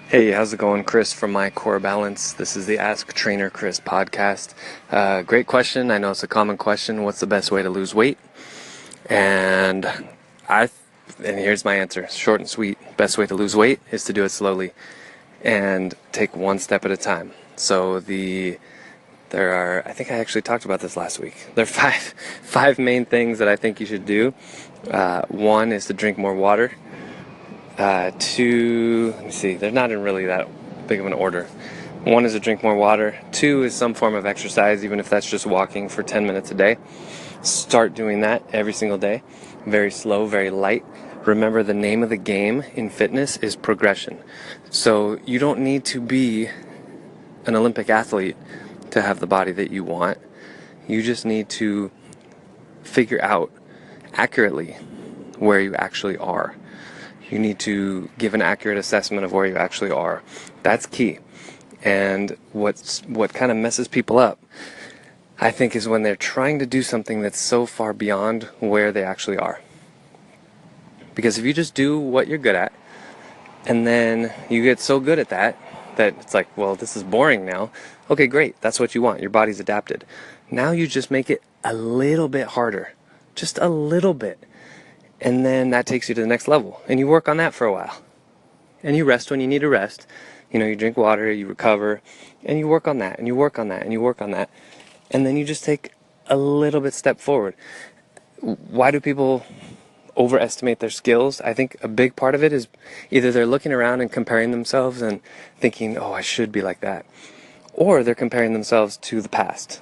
Hey, how's it going? Chris from My Core Balance. This is the Ask Trainer Chris podcast. Great question. I know it's a common question. What's the best way to lose weight? And here's my answer. Short and sweet. Best way to lose weight is to do it slowly and take one step at a time. So I think I actually talked about this last week. There are five main things that I think you should do. One is to drink more water. Two, let me see, they're not in really that big of an order. One is to drink more water. Two is some form of exercise, even if that's just walking for 10 minutes a day. Start doing that every single day. Very slow, very light. Remember, the name of the game in fitness is progression. So you don't need to be an Olympic athlete to have the body that you want. You just need to figure out accurately where you actually are. You need to give an accurate assessment of where you actually are. That's key. And what kind of messes people up, I think, is when they're trying to do something that's so far beyond where they actually are. Because if you just do what you're good at, and then you get so good at that it's like, well, this is boring now. Okay, great. That's what you want. Your body's adapted. Now you just make it a little bit harder. Just a little bit. And then that takes you to the next level. And you work on that for a while. And you rest when you need to rest. You drink water, you recover, and you work on that, and you work on that, and you work on that. And then you just take a little bit step forward. Why do people overestimate their skills? I think a big part of it is either they're looking around and comparing themselves and thinking, oh, I should be like that. Or they're comparing themselves to the past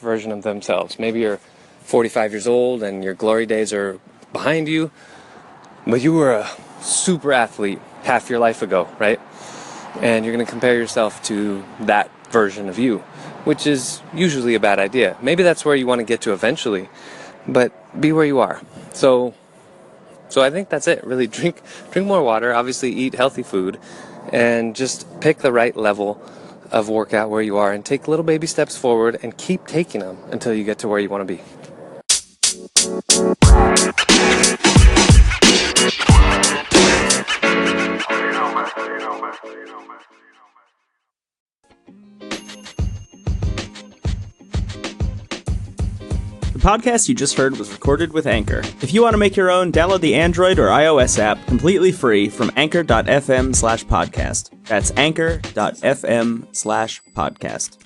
version of themselves. Maybe you're 45 years old and your glory days are behind you, but you were a super athlete half your life ago, right? And you're going to compare yourself to that version of you, which is usually a bad idea. Maybe that's where you want to get to eventually, but be where you are. So I think that's it. Really drink more water, obviously eat healthy food, and just pick the right level of workout where you are and take little baby steps forward and keep taking them until you get to where you want to be. The podcast you just heard was recorded with Anchor. If you want to make your own, download the Android or iOS app completely free from anchor.fm/podcast. That's anchor.fm/podcast.